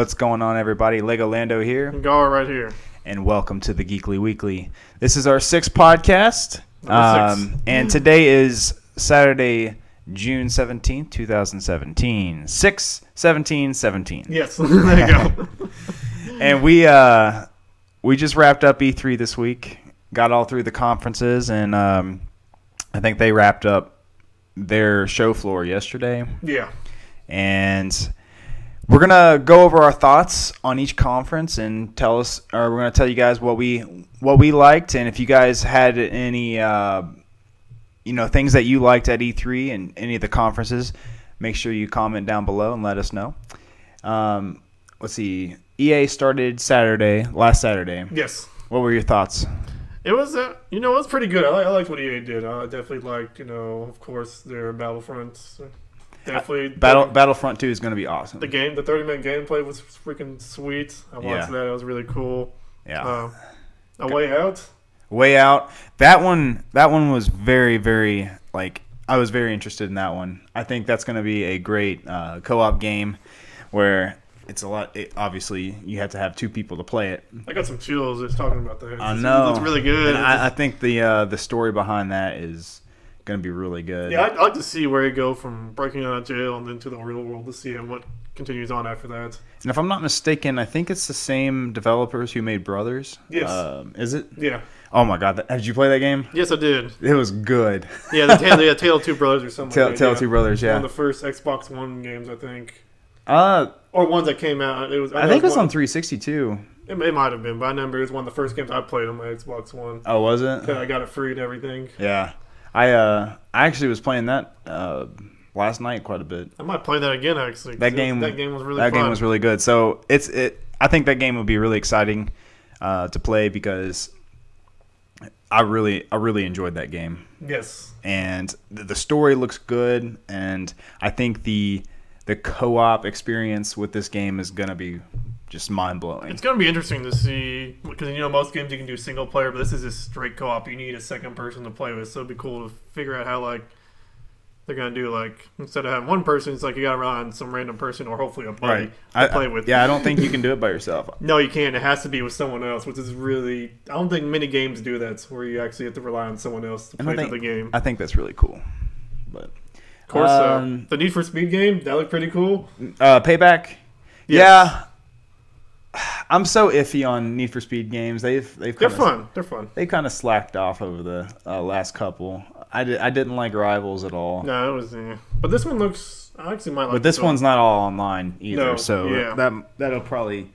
What's going on, everybody? Lego Lando here. Gar right here. And welcome to the Geekly Weekly. This is our sixth podcast. And today is Saturday, June 17th, 2017. 6/17/17. Yes, there you go. And we just wrapped up E3 this week. Got all through the conferences, and I think they wrapped up their show floor yesterday. Yeah. And we're going to go over our thoughts on each conference and we're going to tell you guys what we liked, and if you guys had any things that you liked at E3 and any of the conferences, make sure you comment down below and let us know. Let's see. EA started last Saturday. Yes. What were your thoughts? It was it was pretty good. I liked what EA did. I definitely liked, of course, their Battlefront. Definitely. Battlefront 2 is going to be awesome. The 30-minute gameplay was freaking sweet. I watched that. It was really cool. Yeah. A Way Out. Way Out. That one was very, very, I was very interested in that one. I think that's going to be a great co-op game where it's obviously, you have to have two people to play it. I got some chills just talking about that. I know. It's really good. And I think the story behind that is going to be really good. Yeah, I'd like to see where he go from breaking out of jail and then to the real world to see what continues on after that. And if I'm not mistaken, I think it's the same developers who made Brothers. Yes. Is it? Yeah. Oh my God! Did you play that game? Yes, I did. It was good. Yeah, the Tale of Two Brothers or something. Tale of Two Brothers, yeah. One of the first Xbox One games, I think. Or ones that came out. I think it was on 360 too. It might have been, but I remember it was one of the first games I played on my Xbox One. Oh, was it? I got it free and everything. Yeah. I actually was playing that last night quite a bit. I might play that again, actually. That game was really fun. That game was really good. So I think that game would be really exciting to play because I really enjoyed that game. Yes. And the story looks good, and I think the co-op experience with this game is going to be just mind-blowing. It's going to be interesting to see, because most games you can do single player, but this is just straight co-op. You need a second person to play with, so it'd be cool to figure out how they're going to do, instead of having one person, it's you got to rely on some random person or hopefully a buddy to play with. Yeah, I don't think you can do it by yourself. No, you can't. It has to be with someone else, which is really, I don't think many games do that, where you actually have to rely on someone else to play the game. I think that's really cool. But of course, the Need for Speed game, that looked pretty cool. Payback? Yes. Yeah. I'm so iffy on Need for Speed games. They're fun. They're fun. They kind of slacked off over the last couple. I didn't like Rivals at all. No, it was. But this one looks. I actually might like. But this one's not all online either, no, so yeah. that'll probably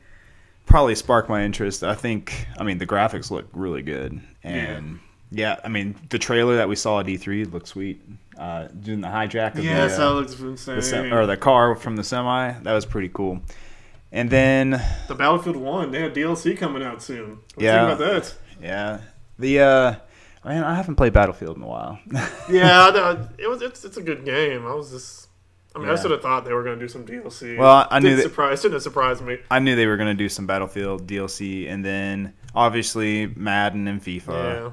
spark my interest. I think. I mean, the graphics look really good, and I mean, the trailer that we saw at E3 looked sweet. Doing the hijack of that looks insane. The car from the semi, that was pretty cool. And then the Battlefield 1, they have DLC coming out soon. What do you think about that? Yeah. Man, I haven't played Battlefield in a while. Yeah, it's a good game. I should have thought they were going to do some DLC. Well, it shouldn't have surprised me. I knew they were going to do some Battlefield DLC, and then obviously Madden and FIFA.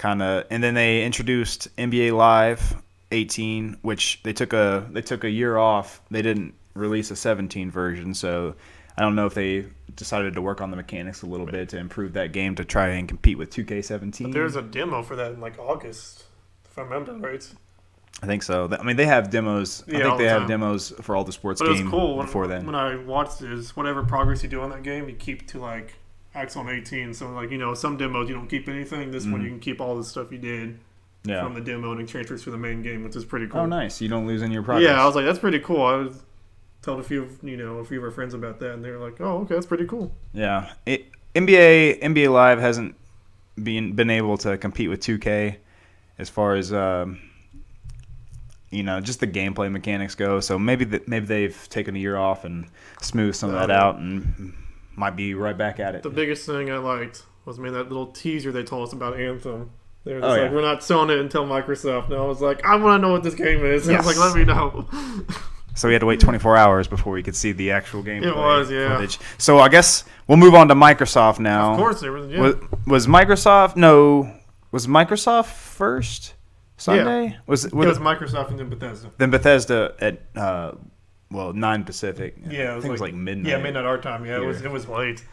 Yeah. And then they introduced NBA Live 18, which they took a year off. They didn't release a 17 version, so I don't know if they decided to work on the mechanics a little bit to improve that game to try and compete with 2K17. But there's a demo for that in August, if I remember right. I think so. I mean, they have demos. I think they have demos for all the sports games. It was cool before then. When I watched it, is whatever progress you do on that game, you keep to Axon 18. So some demos you don't keep anything. This one you can keep all the stuff you did. From the demo and it transfers to the main game, which is pretty cool. Oh, nice! You don't lose any of your progress. Yeah, I was like, that's pretty cool. Told a few of our friends about that, and they were like, "Oh, okay, that's pretty cool." Yeah, NBA Live hasn't been able to compete with 2K as far as just the gameplay mechanics go. So maybe they've taken a year off and smoothed some of that out, and might be right back at it. The biggest thing I liked was that little teaser they told us about Anthem. They were just we're not selling it until Microsoft. And I was like, I want to know what this game is. Yes. I was like, let me know. So we had to wait 24 hours before we could see the actual gameplay. It was, yeah. Footage. So I guess we'll move on to Microsoft now. Of course, there was. Yeah. Was Microsoft? No, was Microsoft first Sunday? Yeah. It was Microsoft and then Bethesda. Then Bethesda at well, 9 Pacific. Yeah, I think it was like midnight. Yeah, midnight our time. Yeah, here. it was late.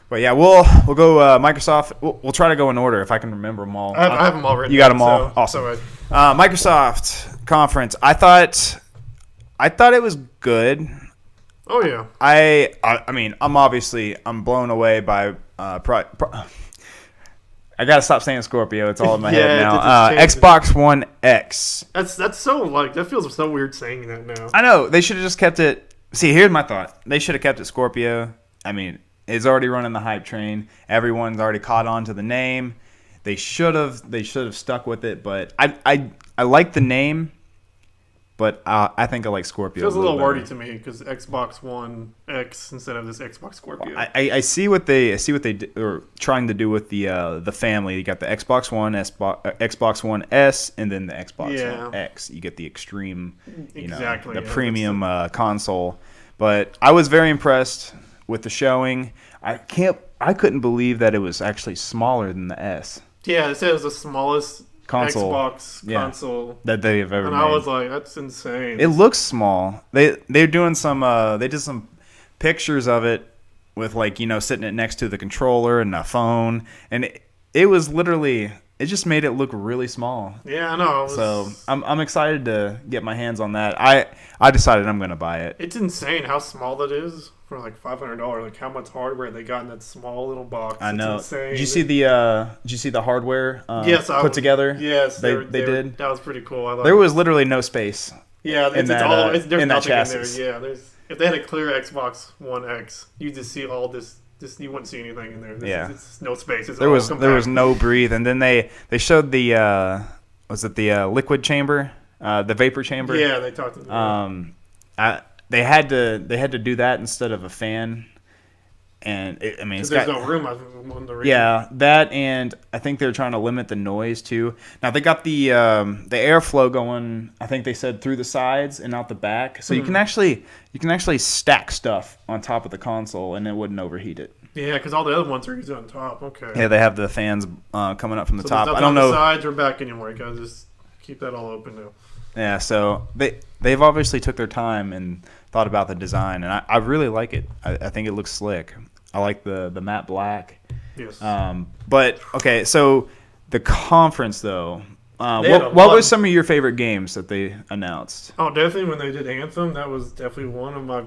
But yeah, we'll go Microsoft. We'll try to go in order if I can remember them all. I have them all written. You got them down, all. Awesome. So Microsoft conference. I thought it was good. oh yeah. I mean, I'm blown away by I gotta stop saying Scorpio. It's all in my head now. Xbox One X. That's so like that feels so weird saying that now. I know they should have just kept it. See, here's my thought. They should have kept it Scorpio. I mean, it's already running the hype train. Everyone's already caught on to the name. They should have stuck with it. But I like the name. But I think I like Scorpio. Feels a little wordy to me because Xbox One X instead of this Xbox Scorpio. I see what they are trying to do with the family. You got the Xbox One, Xbox One S, and then the Xbox One X. You get the extreme, the premium console. But I was very impressed with the showing. I couldn't believe that it was actually smaller than the S. Yeah, it said it was the smallest console console that they have ever made. I was like, that's insane. It looks small. They're doing some they did some pictures of it with sitting it next to the controller and a phone, and it was literally, it just made it look really small. Yeah, I know. So I'm excited to get my hands on that. I decided I'm gonna buy it. It's insane how small that is for like $500. Like how much hardware they got in that small little box. I know. It's insane. Did you see the hardware put together? Yes, they did. That was pretty cool. There was literally no space. Yeah, there's nothing in there. chassis. Yeah, if they had a clear Xbox One X, you just see all this. You wouldn't see anything in there. It's no space. There was no breathe, and then they showed the was it the liquid chamber, the vapor chamber? Yeah, they talked about that. They had to do that instead of a fan, and there's no room on the ring. Yeah, that, and I think they're trying to limit the noise too. Now they got the airflow going. I think they said through the sides and out the back, so you can actually stack stuff on top of the console, and it wouldn't overheat it. Yeah, because all the other ones are usually on top. Okay. Yeah, they have the fans coming up from the top. I don't know the sides or back anymore. You gotta just keep that all open now. Yeah, so they've obviously took their time and thought about the design, and I really like it. I think it looks slick. I like the matte black. Yes. But okay, so the conference though, what were some of your favorite games that they announced? Oh, definitely when they did Anthem, that was definitely one of my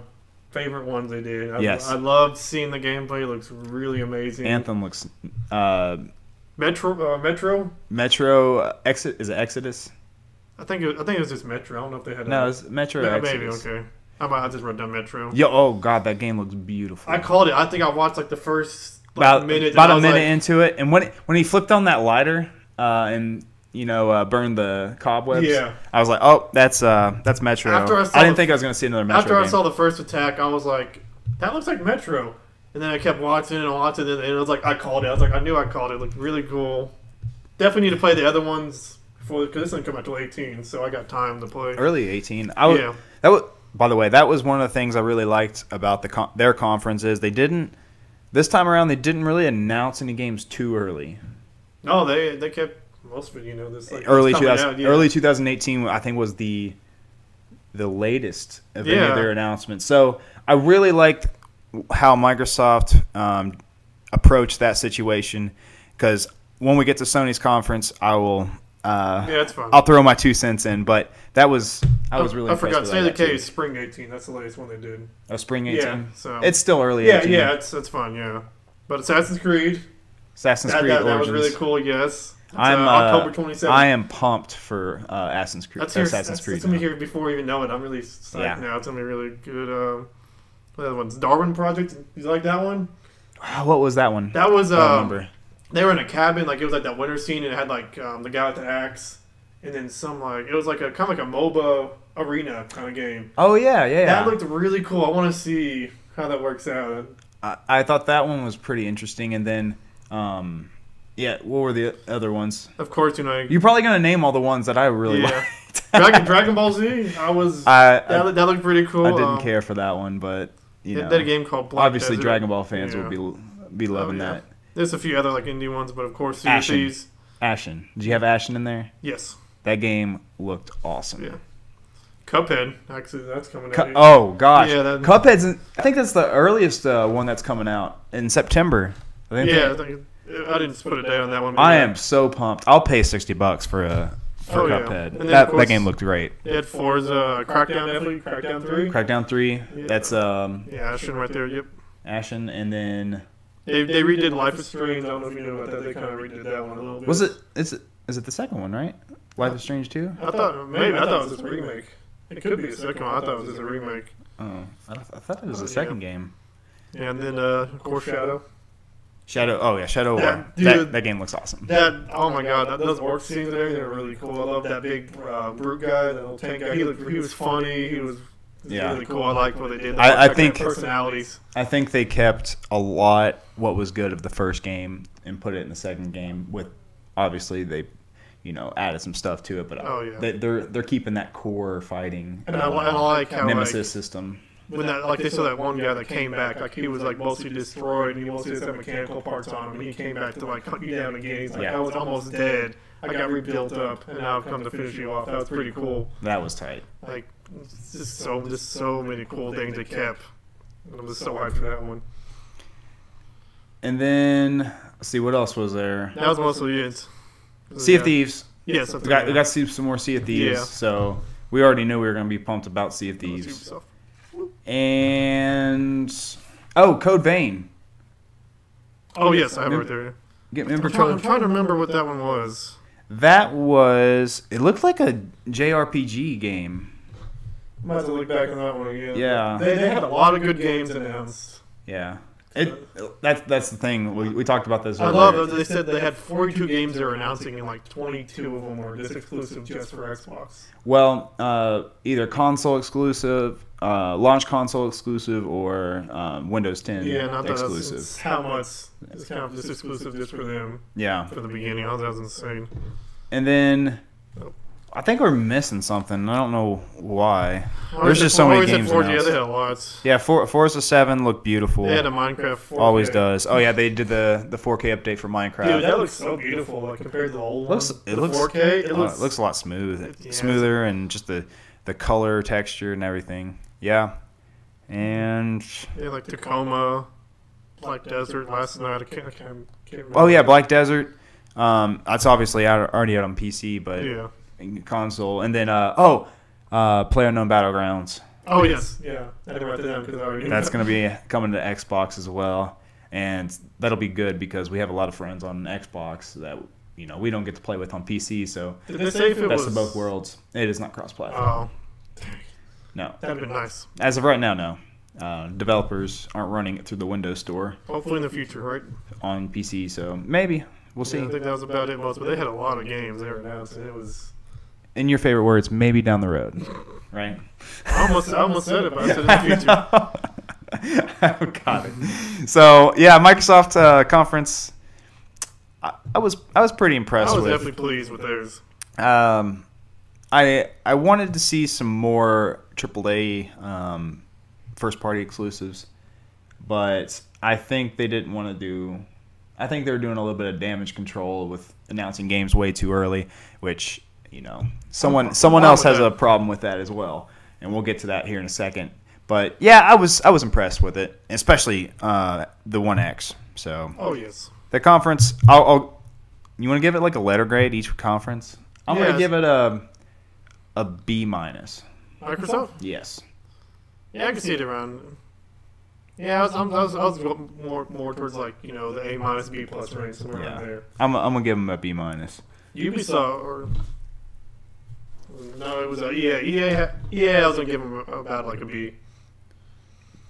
favorite ones they did. Yes. I loved seeing the gameplay. It looks really amazing. Anthem looks. Metro. Is it Exodus? I think it was just Metro. I don't know if they had. No, it's Metro. Yeah, Exodus. maybe okay. I just wrote down Metro. Yo, oh god, that game looks beautiful. I called it. I think I watched like the first minute. About a minute into it, and when he flipped on that lighter and burned the cobwebs, yeah, I was like, oh, that's Metro. I didn't think I was going to see another Metro. After I saw the first attack, I was like, that looks like Metro. And then I kept watching and watching, and it was like I called it. I was like, I knew I called it. It looked really cool. Definitely need to play the other ones before, because this doesn't come out till 18, so I got time to play. Early 18. By the way, that was one of the things I really liked about their conferences. This time around, they didn't really announce any games too early. No, they kept most of it. This like early 2018, I think, was the latest of any of their announcements. So I really liked how Microsoft approached that situation, because when we get to Sony's conference, I will. It's fine. I'll throw my 2 cents in, but I was really. I forgot. State of Decay is spring 18. That's the latest one they did. Oh, spring 18. Yeah, so it's still early. 18. Yeah, it's fine. Yeah, but Assassin's Creed. That was really cool. Yes, October 27th. I am pumped for Assassin's Creed. That's gonna be here before we even know it. I'm really psyched now. It's gonna be really good. What other one's Darwin Project? You like that one? What was that one? That was I don't remember. They were in a cabin, like it was like that winter scene, and it had like the guy with the axe, and then some it was like a kind of like a MOBA arena kind of game. Oh yeah. That looked really cool. I want to see how that works out. I thought that one was pretty interesting, and then what were the other ones? Of course, you're probably gonna name all the ones that I really liked. Dragon Ball Z. That looked pretty cool. I didn't care for that one, but they had a game called Black obviously Desert. Dragon Ball fans will be loving that. There's a few other like indie ones, but of course, Ashen. Did you have Ashen in there? Yes. That game looked awesome. Yeah. Cuphead, actually, that's coming out. Oh gosh, Yeah, Cuphead's. I think that's the earliest one that's coming out in September. I didn't put a date on that one. I am so pumped. I'll pay $60 for Cuphead. And That game looked great. They had Forza Crackdown, definitely Crackdown 3. Crackdown 3. Yeah. That's Ashen right there. Yep. Ashen, and then They redid Life is Strange. I don't know if you know about that. They kind of redid that one a little bit. was it? Is it the second one, right? Life is Strange 2? I thought it was just a remake. It could be the second one. I thought it was just a remake. Oh, I thought it was the second game. Yeah, and then of course Shadow. Shadow War. Dude, that game looks awesome. Oh my god, those orc scenes there, they were really cool. I love that big brute guy, that little tank guy. He was funny. He was really cool. I liked what they did. I think personalities. I think they kept a lot what was good of the first game and put it in the second game. With obviously they, added some stuff to it, but they're keeping that core fighting. And I like how Nemesis system. When they saw that one guy that came back, he was mostly destroyed, and he mostly had mechanical parts on him, and he came back to cut you down again. He's I was almost dead. I got rebuilt up, and now I've come to finish you off. That was pretty cool. That was tight. Just so many cool things they kept. I'm just so hyped for that one. And then let's see what else was there. That was mostly it. Sea of Thieves. Yes, we got to see some more Sea of Thieves. Yeah. So we already knew we were going to be pumped about Sea of Thieves. And Code Vein. Oh yes, I have it right there. I'm trying to remember what that one was. It looked like a JRPG game. Might have to look back on that one again. Yeah. They had a lot of good games announced. Yeah. That's the thing. We talked about this earlier. I love it. They said they had 42 games they were announcing, and 22 of them were just exclusive just for Xbox. Well, either console exclusive, launch console exclusive, or Windows 10 exclusive. That's how much it's kind of just exclusive just for them. Yeah. For the beginning. That was insane. And then I think we're missing something. I don't know why. There's just so many games announced. Yeah, they had lots. Yeah, Forza 7 looked beautiful. They had a Minecraft 4K. Always does. Oh yeah, they did the 4K update for Minecraft. Dude, that looks so beautiful compared to the old one. It looks 4K. It looks a lot smoother, and just the color, texture, and everything. Yeah, and Tacoma, Black Desert. Last night I can't remember. Oh yeah, Black Desert. That's obviously already out on PC, but yeah. Console, and then PlayerUnknown Battlegrounds. Oh yes, yeah. I didn't write that down because I already knew. That's going to be coming to Xbox as well, and that'll be good because we have a lot of friends on Xbox that we don't get to play with on PC. So did they say if it best was of both worlds. It is not cross-platform. Oh, no. That'd be nice. As of right now, no. Developers aren't running it through the Windows Store. Hopefully in the future, right? On PC, so maybe we'll see. I think that was about it, but they had a lot of games they were announcing. It was. In your favorite words, maybe down the road, right? I almost said it, but I said in the future. Got it. So yeah, Microsoft conference. I was pretty impressed. I was definitely pleased with theirs. I wanted to see some more AAA first party exclusives, but I think they didn't want to do. I think they were doing a little bit of damage control with announcing games way too early, which. Someone else has a problem with that as well, and we'll get to that here in a second. But yeah, I was impressed with it, especially the One X. So oh yes, the conference. You want to give it a letter grade each conference? I'm gonna give it a B-. Microsoft? Yes. Yeah, I can see it around. Yeah, I was more towards the A-, B+ range somewhere around there. I'm gonna give them a B-. Ubisoft or. No, it was EA. I was gonna give them about a B.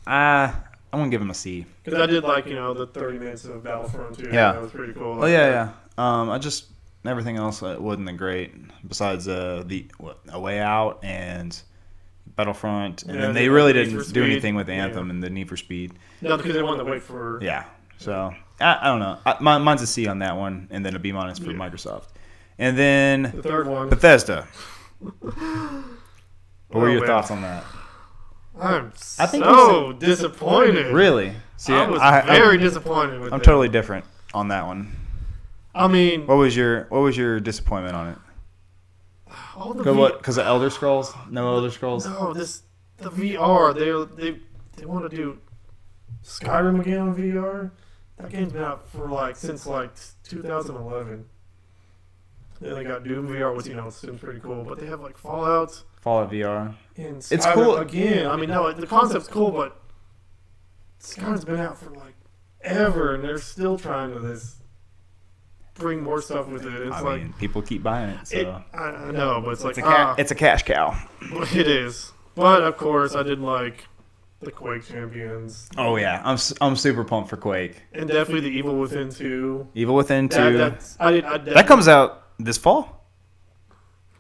I'm gonna give them a C. Because I did the 30 minutes of Battlefront too. Yeah, that was pretty cool. Oh yeah. I just everything else wasn't that great besides A Way Out and Battlefront, and then they really didn't do anything with Anthem and the Need for Speed. No, because they wanted to wait for. Yeah. So I don't know. Mine's a C on that one, and then a B- for Microsoft, and then the third one, Bethesda. What were your thoughts on that? I'm so disappointed. Really? See, I was very disappointed with I'm totally different on that one. I mean, what was your disappointment on it? all the What? Because of Elder Scrolls? No Elder Scrolls. No, the VR. They want to do Skyrim again on VR. That game's been out for since 2011. Then they got Doom VR, which seems pretty cool. But they have Fallout VR. and Skyrim It's cool again. I mean, no, the concept's cool, but Skyrim's been out for ever, and they're still trying to bring more stuff with it. It's I mean, people keep buying it. So I know, but it's it's a cash cow. It is. But of course, I did like the Quake Champions. Oh yeah, I'm super pumped for Quake. And definitely the Evil Within 2. Evil Within 2. That comes out this fall.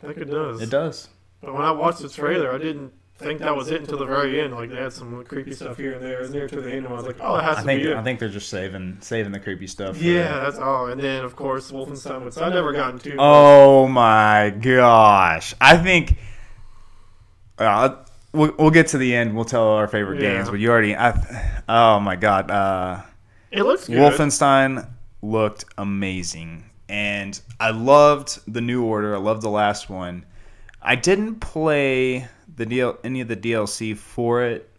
I think it does. It does. But when I watched the trailer, I didn't think that was it until the very end. They had some creepy stuff here and there. It was near to the end, and I was like, oh, it has to be it. I think they're just saving the creepy stuff. Yeah, that's all. And then, of course, Wolfenstein, which I never gotten to. Oh my gosh. I think... We'll get to the end. We'll tell our favorite games, but you already... oh my god. It looks good. Wolfenstein looked amazing. And I loved the New Order. I loved the last one. I didn't play any of the DLC for it,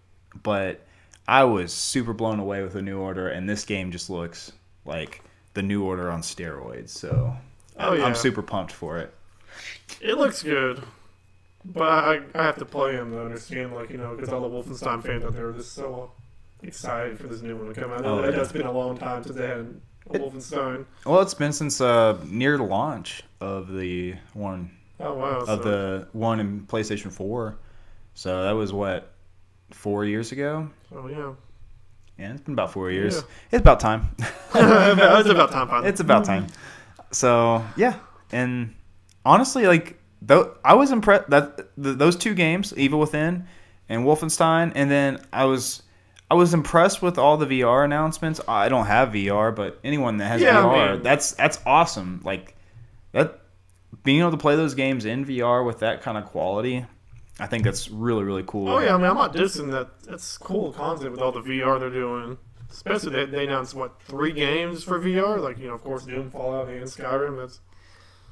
but I was super blown away with the New Order, and this game just looks like the New Order on steroids. So I'm super pumped for it. It looks good. But I have to play him to understand, because all the Wolfenstein fans out there are just so excited for this new one to come out. It's been a long time since they had a Wolfenstein. Well, it's been since near the launch of the one. Oh wow! The one in PlayStation 4. So that was 4 years ago. Oh yeah. Yeah, it's been about 4 years. Yeah. It's about time. It's about time. Finally. It's about time. So yeah, and honestly, I was impressed that those two games, Evil Within and Wolfenstein, and then I was impressed with all the VR announcements. I don't have VR, but anyone that has VR, that's awesome. That being able to play those games in VR with that kind of quality, I think that's really, really cool. Oh yeah, I mean, I'm not dissing that. That's cool concept with all the VR they're doing. Especially they announced 3 games for VR, of course Doom, Fallout, and Skyrim.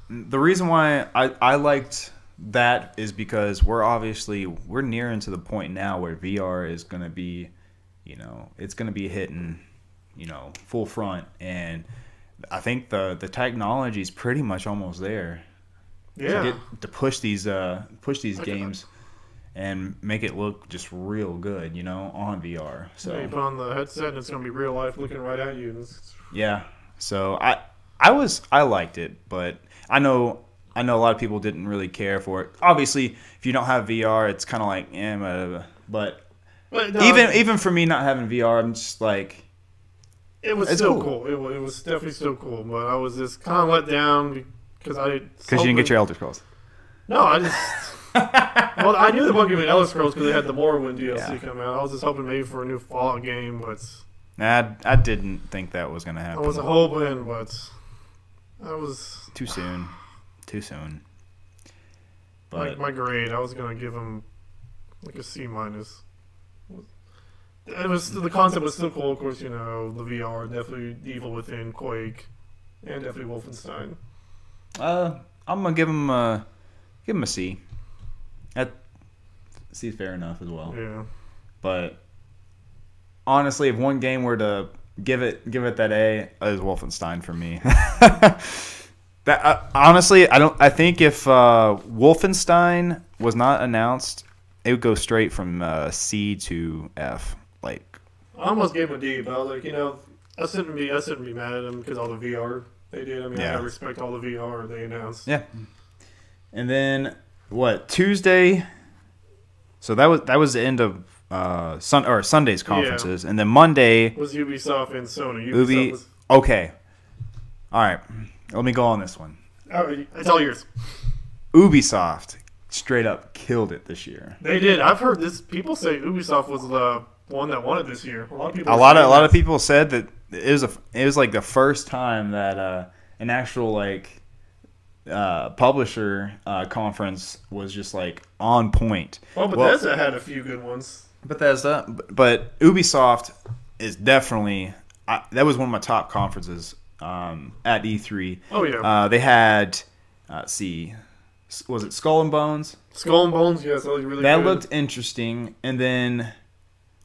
The reason why I liked that is because we're near into the point now where VR is going to be, it's going to be hitting, full front, and I think the technology is pretty much almost there. Yeah. To push these games and make it look just real good, on VR. So you put on the headset and it's going to be real life looking right at you. Yeah. So I liked it, but I know a lot of people didn't really care for it. Obviously, if you don't have VR, it's kind of but no, even for me not having VR, I'm just it was still cool. It was definitely still cool, but I was just kind of let down because you didn't get your Elder Scrolls. No, I just well, I knew they weren't giving Elder Scrolls because they had the Morrowind DLC come out. I was just hoping maybe for a new Fallout game, but I didn't think that was going to happen. I was hoping, but I was too soon. But my grade, I was gonna give him a C-. It was the concept was still cool, of course. The VR, definitely Evil Within, Quake, and definitely Wolfenstein. I'm gonna give him a C. That C is fair enough as well. Yeah. But honestly, if one game were to give it that A, it is Wolfenstein for me. Honestly, I think if Wolfenstein was not announced, it would go straight from C to F. I almost gave him a D, but I was I shouldn't be mad at him because all the VR they did. I mean, I respect all the VR they announced. Yeah. And then Tuesday? So that was the end of Sunday's conferences, and then Monday was Ubisoft and Sony. Okay. All right. Let me go on this one. It's all yours. Ubisoft straight up killed it this year. They did. I've heard this. People say Ubisoft was the one that won it this year. A lot of people said that it was the first time that an actual publisher conference was just on point. Well, Bethesda had a few good ones. But Ubisoft is definitely that was one of my top conferences at E3. Oh yeah. They had Was it Skull and Bones? Skull and Bones, yes, that looked really That good. looked interesting. And then,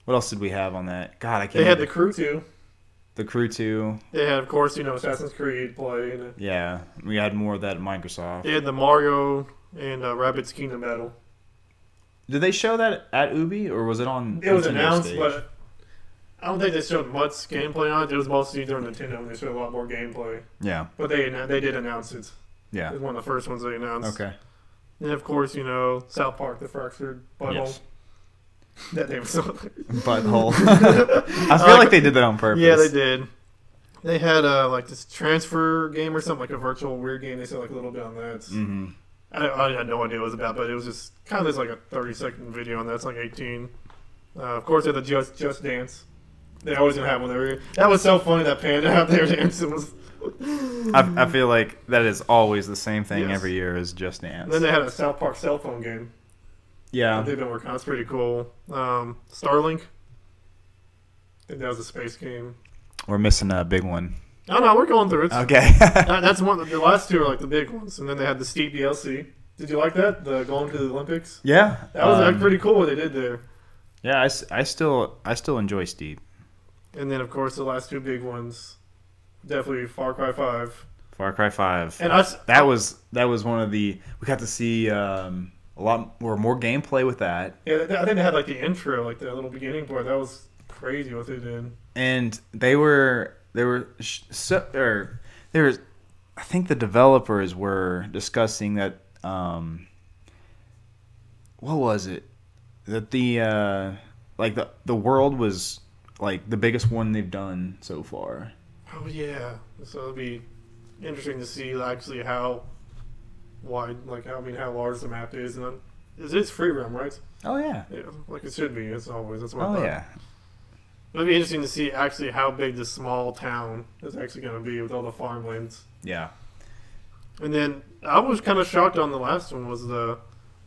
what else did we have on that? God, I can't. They had remember. The Crew 2. The Crew 2. They had, of course, Assassin's Creed play. And Yeah, we had more of that at Microsoft. they had the Mario and Rabbids Kingdom battle. Did they show that at Ubi, or was it on? It was Nintendo announced, stage? but I don't think they showed much gameplay on it. It was mostly during Nintendo when they showed a lot more gameplay. Yeah. But they did announce it. Yeah. It was one of the first ones they announced. Okay. And of course, South Park, the fractured butthole. Yes. That name was so. Butthole. I feel like they did that on purpose. Yeah, they did. They had like this transfer game or something, like a virtual weird game. They said like a little bit on that. Mm-hmm. I had no idea what it was about, but it was just kind of this like a 30-second video, and that's like 18. Of course, they had the Just Dance. They always gonna have one there. That was so funny, that panda out there dancing was. I feel like that is always the same thing Yes. every year is Just Dance. And then they had a South Park cell phone game. Yeah. They've been working on. It's pretty cool. Starlink. I think that was a space game. We're missing a big one. Oh no, we're going through it. Okay. That's one. The last two are like the big ones, and then they had the Steep DLC. Did you like that? The going to the Olympics. Yeah. That was pretty cool what they did there. Yeah, I still enjoy Steep. And then of course the last two big ones, definitely Far Cry 5. Far Cry 5. And that was one of the we got to see a lot more gameplay with that. Yeah, I think they had like the intro, like the little beginning part. That was crazy what they did. And they were I think the developers were discussing that what was it? That the world was like the biggest one they've done so far. Oh yeah, so it'll be interesting to see actually how wide, how large the map is, and it is free roam, right? Oh yeah. Yeah, like it should be. As always, that's what I Oh thought. yeah. It'll be interesting to see actually how big this small town is actually going to be with all the farmlands. Yeah. And then I was kind of shocked on the last one was the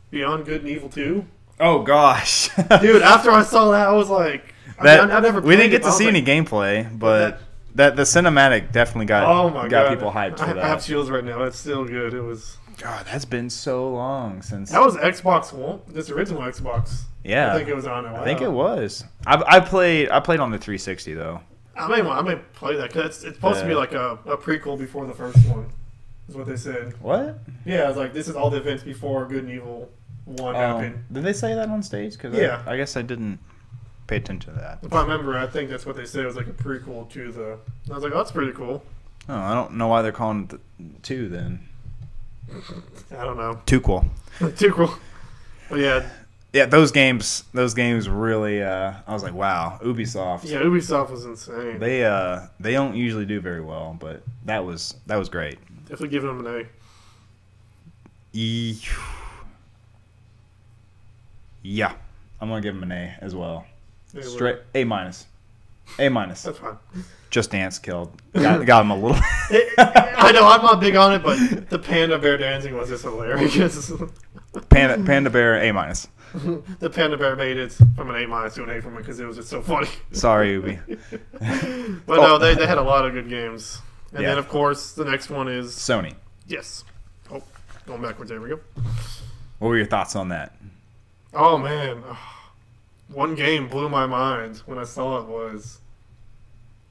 Beyond Good and Evil 2. Oh gosh. Dude, after I saw that, I was like, I've never. We didn't played get it, to but I see was any like, gameplay, but that the cinematic definitely got oh my God. people hyped for I have that. chills right now. That's still good. It was. God, that's been so long since. That was Xbox One, this original Xbox. Yeah, I think it was on it. I think it was. I played on the 360 though. I may play that because it's supposed to be like a prequel before the first one. Is what they said. What? Yeah, it's like this is all the events before Good and Evil 1 happened. Did they say that on stage? Cause Yeah. I guess I didn't pay attention to that. If I remember, I think that's what they said. It was like a prequel to the. I was like, oh, that's pretty cool. Oh, I don't know why they're calling it 2 then. I don't know. Too cool. Too cool. But yeah. Yeah, those games really. I was like, wow, Ubisoft. Yeah, Ubisoft was insane. They don't usually do very well, but that was great. Definitely giving them an A. Yeah, I'm gonna give them an A as well. Yeah, Straight A minus. A minus. That's fine. Just Dance killed. Got him a little. I know I'm not big on it, but the panda bear dancing was just hilarious. Panda Bear A minus. The panda bear made it from an A- to an A for me because it was just so funny. Sorry, Ubi. But no, they had a lot of good games. And Yeah. then, of course, the next one is... Sony. Yes. Oh, going backwards. There we go. What were your thoughts on that? Oh, man. One game blew my mind when I saw it was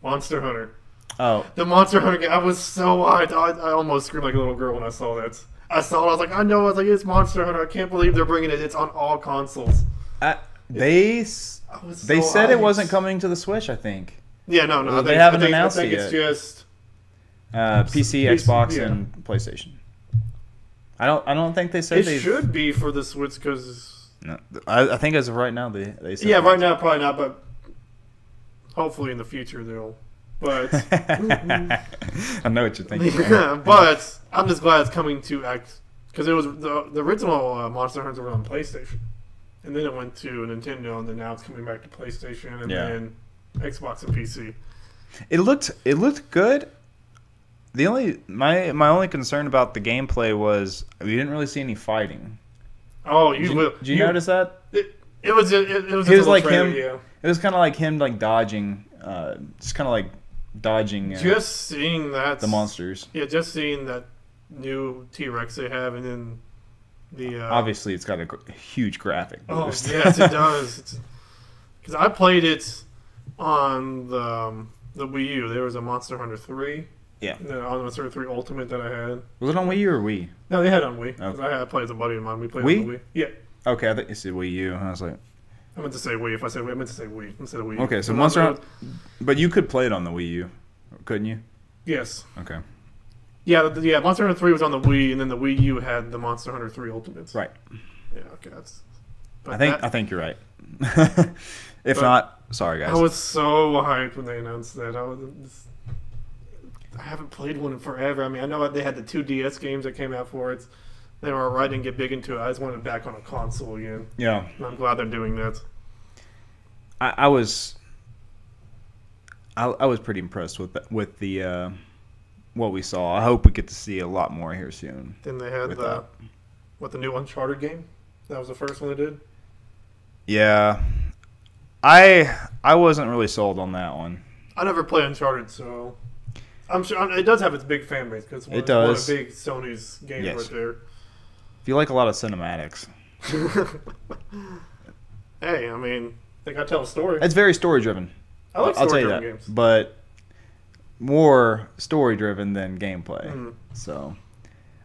Monster Hunter. Oh, The Monster Hunter game. I was so hyped. I almost screamed like a little girl when I saw that. I saw it. I was like, I know. I was like, it's Monster Hunter. I can't believe they're bringing it. It's on all consoles. they So said it hyped. wasn't coming to the Switch. I think. Yeah, no. Well, they haven't announced I think it it's yet. just... PC, PC, Xbox, yeah. and PlayStation. I don't think they said It they should be for the Switch because... No, I think as of right now they said Yeah, right now probably not, but hopefully in the future they'll. But I know what you're thinking. but I'm just glad it's coming to X because it was the original Monster Hunter were on PlayStation, and then it went to Nintendo, and then now it's coming back to PlayStation, and Yeah. then Xbox and PC. It looked good. The only my only concern about the gameplay was we didn't really see any fighting. Oh, Did you notice that? It was just He a was like trailer, him. Yeah. It was kind of like him like dodging, just kind of like dodging Just seeing that the monsters. Yeah, just seeing that new T-Rex they have, and then The obviously it's got a huge graphic boost. Oh yes, it does. Because I played it on the Wii U. There was a Monster Hunter 3. Yeah. On Monster Hunter 3 Ultimate that I had. Was it on Wii U or Wii? No, they had it on Wii. Okay. I played with a buddy of mine. We played Wii? on the Wii. Yeah. Okay, I thought you said Wii U. I was like, I meant to say Wii. If I said Wii, I meant to say Wii instead of Wii. okay, so Monster Hunter, but you could play it on the Wii U, couldn't you? Yes. Okay. Yeah, Monster Hunter 3 was on the Wii, and then the Wii U had the Monster Hunter 3 Ultimates. Right. Yeah, okay. I think you're right. If not, sorry guys. I was so hyped when they announced that. I haven't played one in forever. I mean, I know they had the 2 DS games that came out for it. They were alright, didn't get big into it. I just wanted it back on a console again. Yeah. And I'm glad they're doing that. I was pretty impressed with the what we saw. I hope we get to see a lot more here soon. Then they had the new Uncharted game. That was the first one they did. Yeah, I wasn't really sold on that one. I never played Uncharted, so I'm sure it does have its big fan base because it does. One of big Sony's games right there. If you like a lot of cinematics, hey, I mean, they got to tell a story. it's very story driven. I like I'll tell you story-driven that, games. but more story driven than gameplay. Mm. So.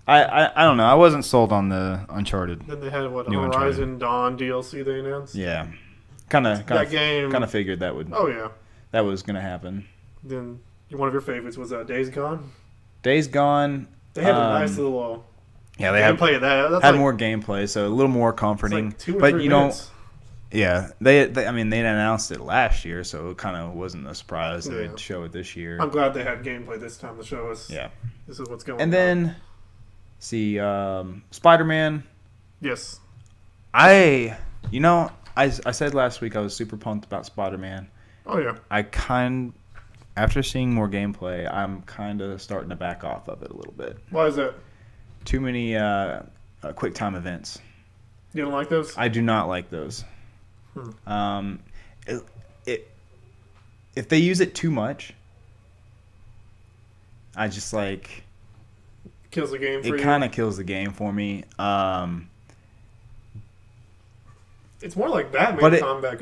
I don't know. I wasn't sold on the Uncharted. Then they had New Horizon Dawn DLC they announced. Yeah, kind of figured that would. Oh yeah, that was gonna happen. Then one of your favorites was Days Gone. Days Gone. They had a nice little. Yeah, they had that. Had more gameplay, so a little more comforting. Like 2 or but 3 you minutes. know, yeah, they I mean they announced it last year, so it kind of wasn't a surprise that they'd show it this year. I'm glad they had gameplay this time to show us. Yeah, this is what's going on. And then. See, Spider-Man. Yes. I said last week I was super pumped about Spider-Man. Oh yeah. After seeing more gameplay, I'm kind of starting to back off of it a little bit. Why is that? Too many quick time events. You don't like those? I do not like those. If they use it too much, I just like. Kills the game for you. It kind of kills the game for me. It's more like Batman combat.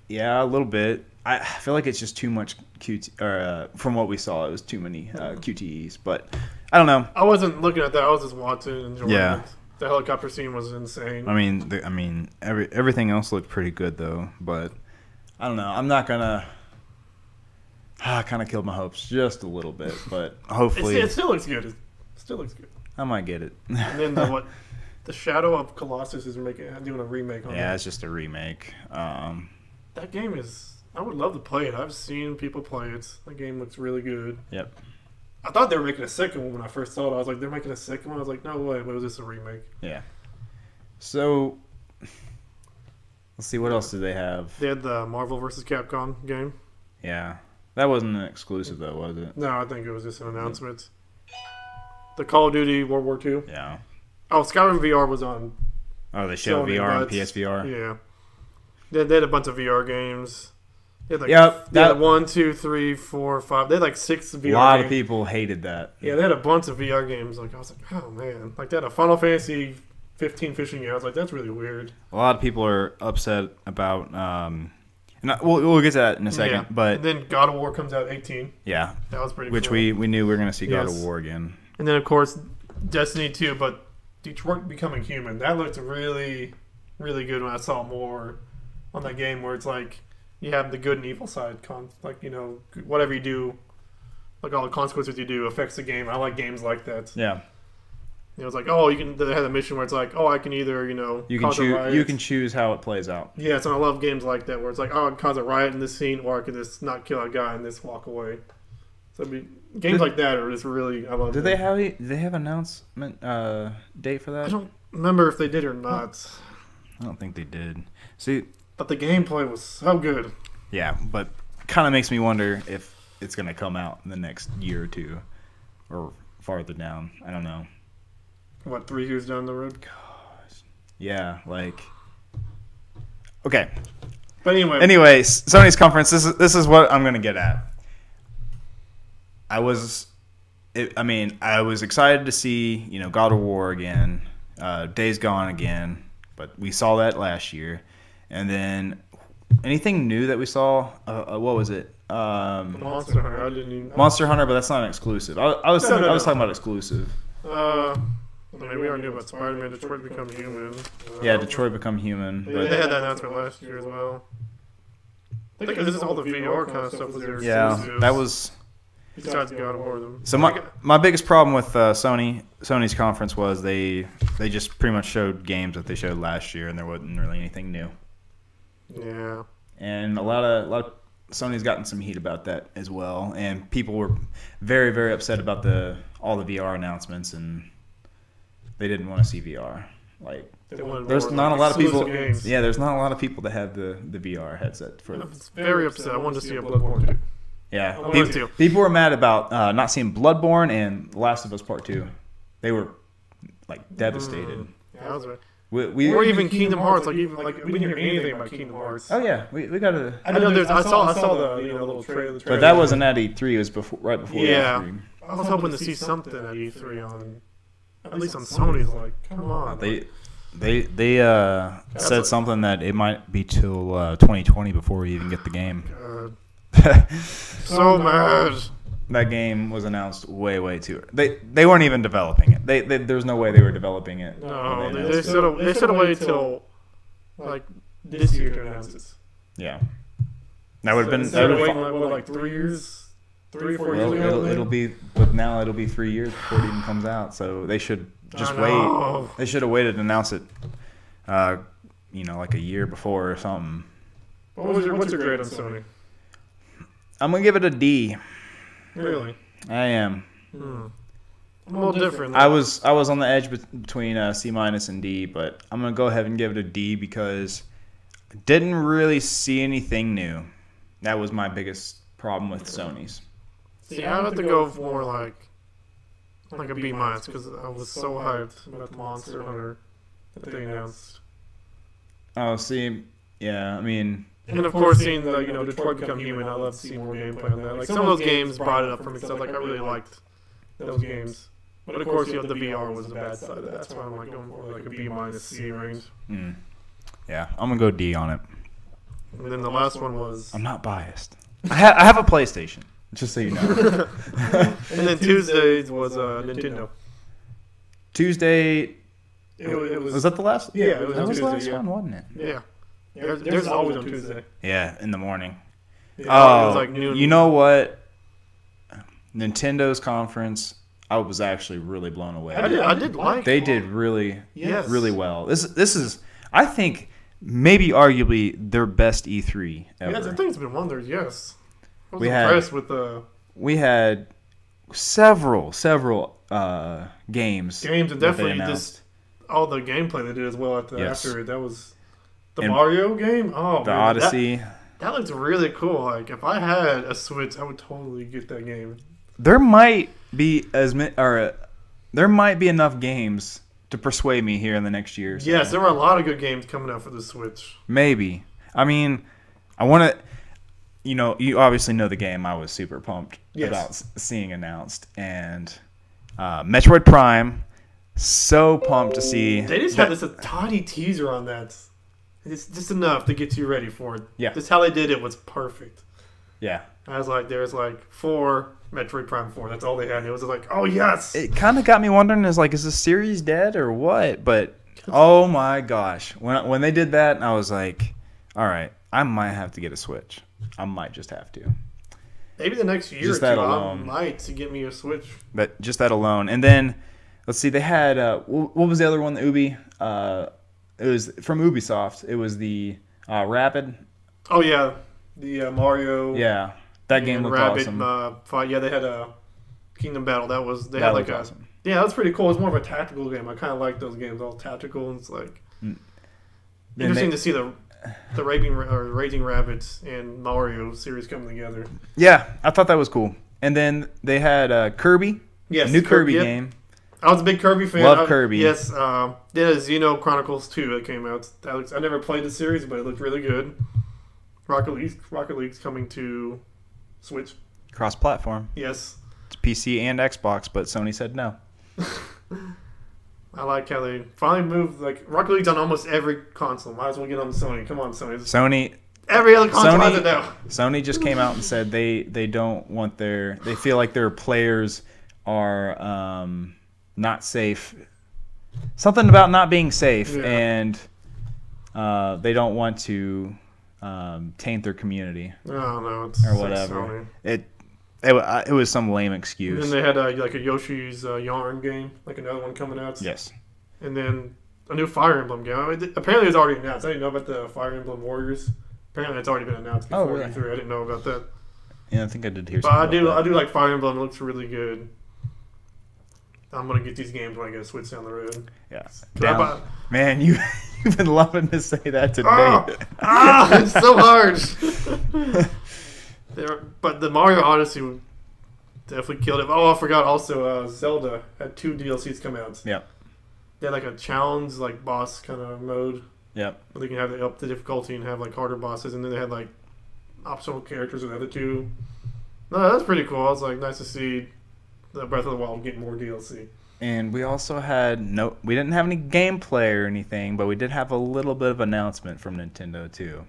Yeah, a little bit. I feel like it's just too much QT. From what we saw, it was too many QTEs. But I don't know. I wasn't looking at that. I was just watching and enjoying it. The helicopter scene was insane. I mean, everything else looked pretty good though. But I don't know. I'm not gonna. I kind of killed my hopes just a little bit, but hopefully it still looks good. Still looks good. I might get it. And then the Shadow of Colossus is doing a remake on it. Yeah, it's just a remake. That game is. I would love to play it. I've seen people play it. That game looks really good. Yep. I thought they were making a second one when I first saw it. I was like, they're making a second one. I was like, no way. But it was just a remake. Yeah. So let's see. What else did they have? They had the Marvel vs. Capcom game. Yeah. That wasn't an exclusive though, was it? No, I think it was just an announcement. The Call of Duty World War II. Yeah. Oh, Skyrim VR was on. Oh, they showed VR and PSVR. Yeah. They had a bunch of VR games. They had they had 1, 2, 3, 4, 5. They had like 6 VR games. A lot of people hated that. Yeah, they had a bunch of VR games. Like I was like, oh man. Like they had a Final Fantasy 15 fishing game. I was like, that's really weird. A lot of people are upset about. And we'll get to that in a second. Yeah. But and then God of War comes out 18. Yeah. That was pretty. Which cool. we knew we were going to see God of War again. And then of course Destiny 2, but Detroit Becoming Human. That looked really, really good when I saw more on that game where it's like you have the good and evil side. Like, you know, whatever you do, like all the consequences you do affects the game. I like games like that. Yeah. It was like, oh, they had a mission where it's like, oh, I can either, you can choose how it plays out. Yeah, so I love games like that where it's like, oh, I can cause a riot in this scene, or I can just not kill a guy and just walk away. So games like that are just really, I love. Did they have announcement date for that? I don't remember if they did or not. I don't think they did. See, but the gameplay was so good. Yeah, but kind of makes me wonder if it's going to come out in the next year or two, or farther down. I don't know. What, 3 years down the road? Gosh. Yeah, like. Okay. But anyway, Sony's conference. This is what I'm gonna get at. I was excited to see God of War again. Days Gone again, but we saw that last year. And then anything new that we saw? What was it? Monster Hunter. I didn't even. Monster Hunter, but that's not an exclusive. I was talking about exclusive. Maybe we already knew about Spider-Man. Detroit Become Human. Yeah, Detroit Become Human. They had that announcement last year as well. I think this is all the VR kind of stuff. Yeah, that was. Besides God of War, them. So my biggest problem with Sony's conference was they just pretty much showed games that they showed last year, and there wasn't really anything new. Yeah. And a lot of Sony's gotten some heat about that as well, and people were very, very upset about all the VR announcements, and they didn't want to see VR. Like, there's not a lot of people. Games. Yeah, there's not a lot of people that have the VR headset for. I was very upset. I wanted to see a Bloodborne too. Yeah, people were mad about not seeing Bloodborne and Last of Us Part 2. They were like devastated. Yeah, I was right. Or even Kingdom Hearts. Like we didn't hear anything about Kingdom Hearts. Oh yeah, we got to. I know. I saw the little trailer. But that wasn't at E3. It was right before. Yeah, E3. I was hoping to see something at E3 on, at least on Sony's. Like, come on. They said something that it might be till 2020 before we even get the game. God. So mad. That game was announced way too. They weren't even developing it. There's no way they were developing it. No, they should have waited till like this year to announce it. Yeah, that would have been. Instead of waiting like 3 years, 3 or 4 years ago. It'll be 3 years before it even comes out. So they should just wait. They should have waited to announce it. Like a year before or something. What's your grade on Sony? I'm gonna give it a D. Really? I am. I'm a little different. I was on the edge between C- and D, but I'm gonna go ahead and give it a D because I didn't really see anything new. That was my biggest problem with Sony's. See, I'd have to go for like a B- because I was so hyped about the Monster Hunter that they announced. Oh, see, yeah, I mean. And of course, seeing the Detroit Become Human, I love to see more gameplay on that. Like some of those games brought it up for me, so like I really liked those games. But of course, the VR was the bad side of that. That's why I'm like going for like a B- C range. Yeah, I'm gonna go D on it. And then the last one was. I'm not biased. I have a PlayStation, just so you know. And then Tuesdays was Nintendo. Tuesday. It was that the last? Yeah, it was that was Tuesday, the last one, wasn't it? Yeah. There's always on Tuesday. Yeah, in the morning. Yeah, it was like noon. You know what? Nintendo's conference, I was actually really blown away. I did like. They did really well. This is, I think, maybe arguably their best E3 ever. Yeah, I think it's been wonders. Yes, I was impressed with the. We had several games. And definitely just all the gameplay they did as well after it. That was. The Mario game? Oh, the man, Odyssey. That looks really cool. Like, if I had a Switch, I would totally get that game. There might be enough games to persuade me here in the next year. So. Yes, there were a lot of good games coming out for the Switch. Maybe. I mean, I want to. You obviously know the game I was super pumped about seeing announced, and Metroid Prime. So pumped to see. They just had a tiny teaser on that. It's just enough to get you ready for it. Yeah. Just how they did it was perfect. Yeah. I was like, there's like 4 Metroid Prime 4. That's all they had. It was like, oh, yes. It kind of got me wondering, is the series dead or what? But, oh my gosh. When they did that, I was like, all right, I might have to get a Switch. I might just have to. Maybe the next year just or two, that alone. I might to get me a Switch. But just that alone. And then, let's see, they had, what was the other one, the Ubi? It was from Ubisoft. It was the Rapid. Oh, yeah. The Mario. Yeah. That game looked awesome. Fight. Yeah, they had a Kingdom Battle. That was awesome. Yeah, that's pretty cool. It's more of a tactical game. I kind of like those games, all tactical. And it's like interesting to see the Raging Rabbids and Mario series coming together. Yeah, I thought that was cool. And then they had Kirby. Yes, new Kirby game. I was a big Kirby fan. Love Kirby. Yes, they had a Xeno Chronicles 2 that came out. I never played the series, but it looked really good. Rocket League's coming to Switch. Cross-platform. Yes. It's PC and Xbox, but Sony said no. I like how they finally moved. Like Rocket League's on almost every console. Might as well get on Sony. Come on, Sony. Sony. Every other console has it now. Sony just came out and said they don't want they feel like their players are not safe. Something about not being safe, and they don't want to taint their community. Oh no, or whatever. It was some lame excuse. And then they had like a Yoshi's Yarn game, like another one coming out. Yes. And then a new Fire Emblem game. I mean, apparently it's already announced. I didn't know about the Fire Emblem Warriors. Apparently it's already been announced before really? E3. I didn't know about that. Yeah, I think I did hear. But something I do like Fire Emblem. It looks really good. I'm gonna get these games when I get a Switch down the road. Yeah. Man, you've been loving to say that today. It's so hard. But the Mario Odyssey definitely killed it. Oh, I forgot. Also, Zelda had 2 DLCs come out. Yep. They had like a challenge, like boss kind of mode. Yep. Where they can have up the difficulty and have like harder bosses, and then they had like optional characters with the other 2. No, that's pretty cool. I was like, nice to see the Breath of the Wild get more DLC. And we also had we didn't have any gameplay or anything, but we did have a little bit of announcement from Nintendo too,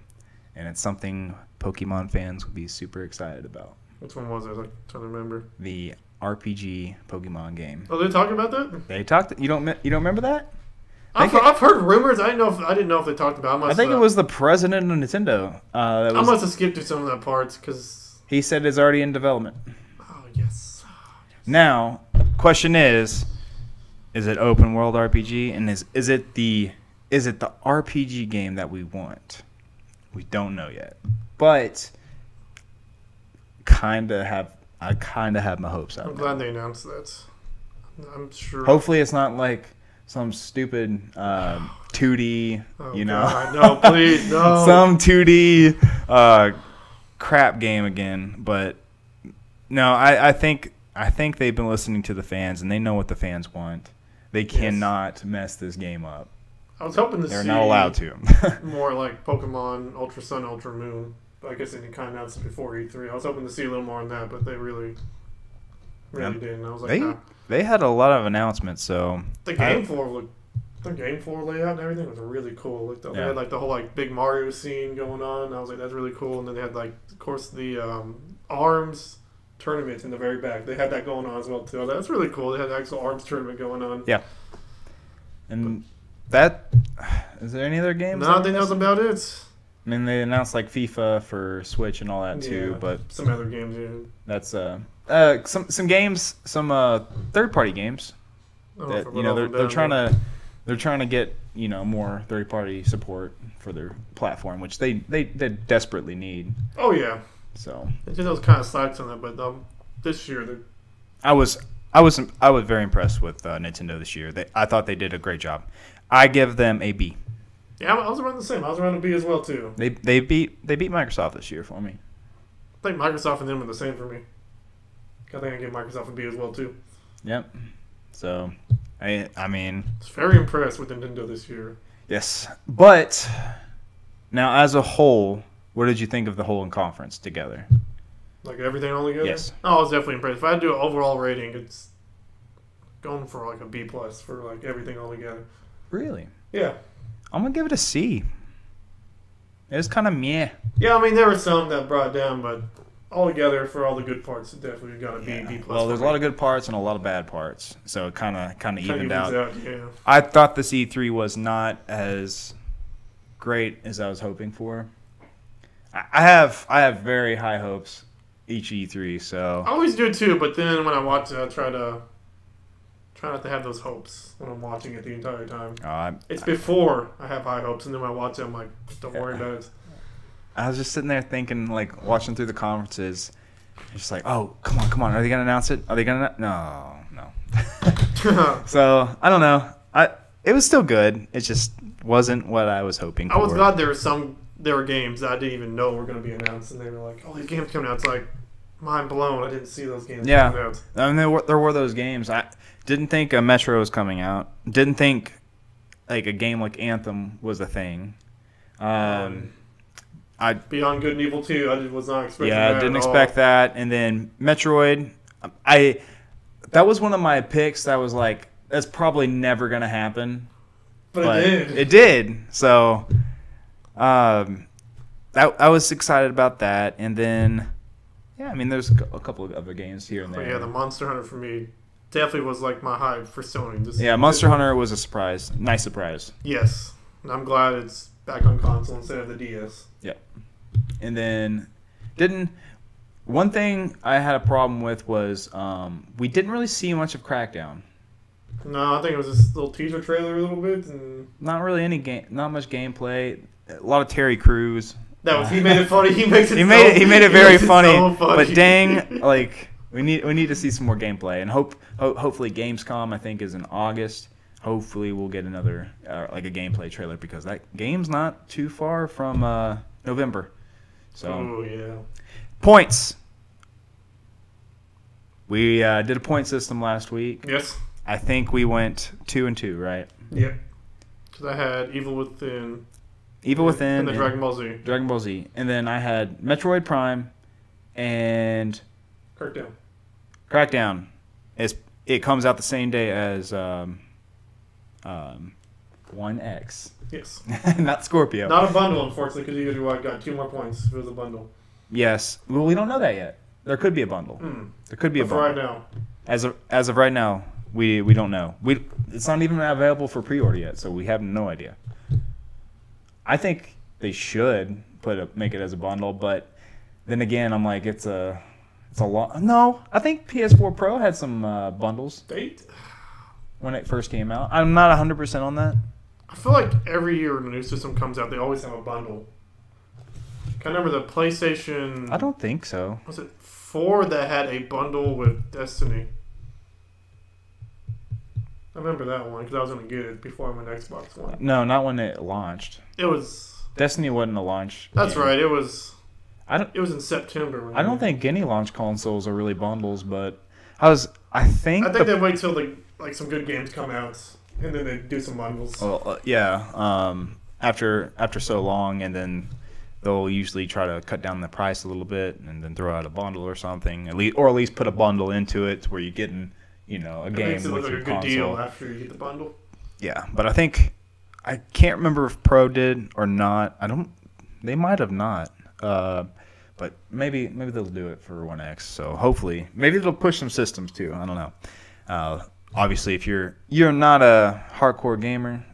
and it's something Pokemon fans would be super excited about. Which one was it? I'm trying to remember. The RPG Pokemon game. Oh, they talking about that? They talked. You don't remember that? I've heard rumors. I didn't know if they talked about it. I think it was the president of Nintendo. I must have skipped through some of that parts because he said it's already in development. Oh yes. Now, question is it open world RPG, and is it the RPG game that we want? We don't know yet, but I kind of have my hopes out. I'm glad they announced that. I'm sure. Hopefully, it's not like some stupid 2D, God, no, please, no. some 2D crap game again. But no, I think they've been listening to the fans, and they know what the fans want. They cannot mess this game up. I was hoping to see. They're not allowed to. More like Pokemon Ultra Sun, Ultra Moon. I guess they kind of announced it before E3. I was hoping to see a little more on that, but they really didn't. I was like, they had a lot of announcements. So the game floor layout and everything was really cool. They had like the whole like big Mario scene going on. I was like, that's really cool. And then they had like, of course, the ARMS tournament in the very back. They had that going on as well too. That's really cool. They had the actual ARMS tournament going on. Yeah. And that is there any other games? No, I think that was about it. I mean, they announced like FIFA for Switch and all that too, but some other games. Yeah. That's some games, some third-party games that they're trying to get more third-party support for their platform, which they desperately need. Oh yeah. So it just was kind of slacks on that, but this year I was very impressed with Nintendo this year. I thought they did a great job. I give them a B. Yeah, I was around the same. I was around a B as well too. They beat Microsoft this year for me. I think Microsoft and them are the same for me. I think I give Microsoft a B as well too. Yep. So I mean, I was very impressed with Nintendo this year. Yes, but now as a whole, what did you think of the whole conference together? Like everything all together? Yes. Oh, I was definitely impressed. If I had to do an overall rating, it's going for like a B plus for like everything all together. Really? Yeah. I'm gonna give it a C. It was kind of meh. Yeah, I mean there were some that brought it down, but all together for all the good parts, it definitely got a B, B plus. Well, there's a lot of good parts and a lot of bad parts, so it kind of evened out. Yeah. I thought the E3 was not as great as I was hoping for. I have very high hopes each E3, so I always do too. But then when I watch it, I try not to have those hopes when I'm watching it the entire time. It's before I have high hopes, and then when I watch it, I'm like, don't worry about it. I was just sitting there thinking, like, watching through the conferences, just like, oh, come on, are they gonna announce it? Are they gonna? No. So I don't know. It was still good. It just wasn't what I was hoping for. I was glad there were games that I didn't even know were going to be announced, and they were like, oh, these games coming out. It's like, mind blown. I didn't see those games coming out. I mean, there were those games. I didn't think Metro was coming out. Didn't think like a game like Anthem was a thing. Beyond Good and Evil 2, I was not expecting that. Yeah, I didn't expect that. And then Metroid, that was one of my picks that was like that's probably never going to happen. But it did. It did. So I was excited about that. And then, yeah, I mean, there's a couple of other games here and there. But yeah, the Monster Hunter for me definitely was like my hype for Sony. Monster Hunter was a surprise. Nice surprise. Yes. And I'm glad it's back on console instead of the DS. Yep. And then one thing I had a problem with was we didn't really see much of Crackdown. No, I think it was this little teaser trailer a little bit, and not really not much gameplay. A lot of Terry Crews. He made it funny. He made it very funny. So funny. But dang, like we need to see some more gameplay, and hopefully Gamescom I think is in August. Hopefully we'll get another like a gameplay trailer because that game's not too far from November. So oh yeah. Points. We did a point system last week. Yes. I think we went 2-2, right? Yep. Because I had Evil Within. And the Dragon Ball Z. Dragon Ball Z. And then I had Metroid Prime and Crackdown. It comes out the same day as 1X. Yes. Not Scorpio. Not a bundle, unfortunately, because you got 2 more points if it was a bundle. Yes. Well, we don't know that yet. There could be a bundle. There could be a bundle. Right now. As of right now, we don't know. It's not even available for pre-order yet, so we have no idea. I think they should make it as a bundle, but then again, I'm like, it's a lot. No, I think PS4 Pro had some bundles when it first came out. I'm not 100% on that. I feel like every year when a new system comes out, they always have a bundle. I remember the PlayStation. I don't think so. Was it 4 that had a bundle with Destiny? I remember that one because I was going to get it before I went to Xbox One. No, not when it launched. It was Think wasn't a launch. That's right. It was. It was in September. I don't think any launch consoles are really bundles, but I think they wait till like some good games come out and then they do some bundles. Well, yeah. After so long, and then they'll usually try to cut down the price a little bit, and then throw out a bundle or something, at least put a bundle into it where you're getting a game makes it look with like your a good console. deal after you get the bundle. Yeah, but I can't remember if Pro did or not. They might have not. But maybe they'll do it for 1X. So hopefully, maybe they'll push some systems too. I don't know. Obviously, if you're not a hardcore gamer,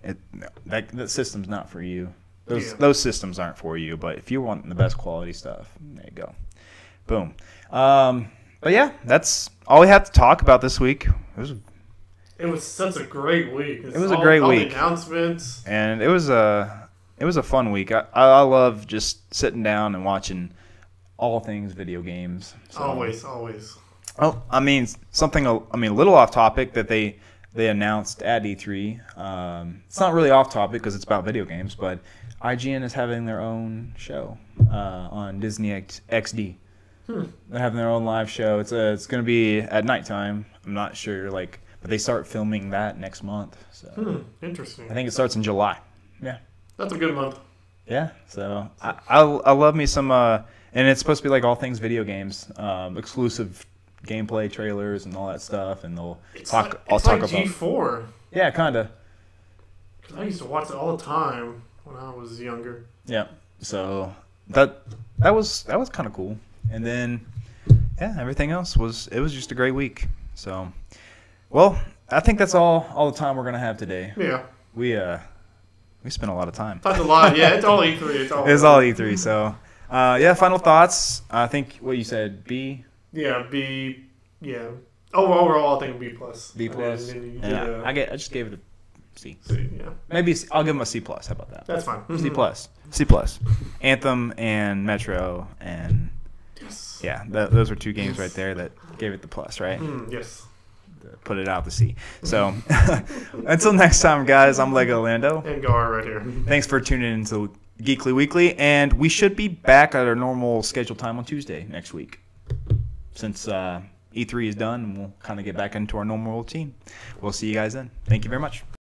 that system's not for you. Those systems aren't for you. But if you want the best quality stuff, there you go. Boom. But yeah, that's all we have to talk about this week. It was such a great week. It was a great week. The announcements. And it was a fun week. I love just sitting down and watching all things video games. So. Always. Oh, a little off topic that they announced at E3. It's not really off topic because it's about video games, but IGN is having their own show on Disney XD. They're having their own live show. It's going to be at nighttime. I'm not sure, but they start filming that next month. So interesting. I think it starts in July. Yeah. That's a good month. Yeah. So I love me some, and it's supposed to be like all things video games, exclusive gameplay trailers and all that stuff, and they'll talk. I'll talk about G4. Yeah, kinda. Because I used to watch it all the time when I was younger. Yeah. So that was kind of cool. And then, yeah, everything else was just a great week. So, well, I think that's all the time we're gonna have today. Yeah. We spent a lot of time. Talked a lot. Yeah, it's all E3. It's all E3. So, yeah. Final thoughts. I think what you said. B. Yeah. B. Yeah. Overall, I think B plus. B plus. I just gave it a C. C. Yeah. Maybe I'll give him a C plus. How about that? That's fine. C plus. C plus. Anthem and Metro and. Yes. Yeah, those were two games right there that gave it the plus, right? Yes. Put it out the C. So, until next time, guys, I'm Lego Lando. And Gar right here. Thanks for tuning in to Geekly Weekly, and we should be back at our normal scheduled time on Tuesday next week. Since E3 is done, we'll kind of get back into our normal routine. We'll see you guys then. Thank you very much.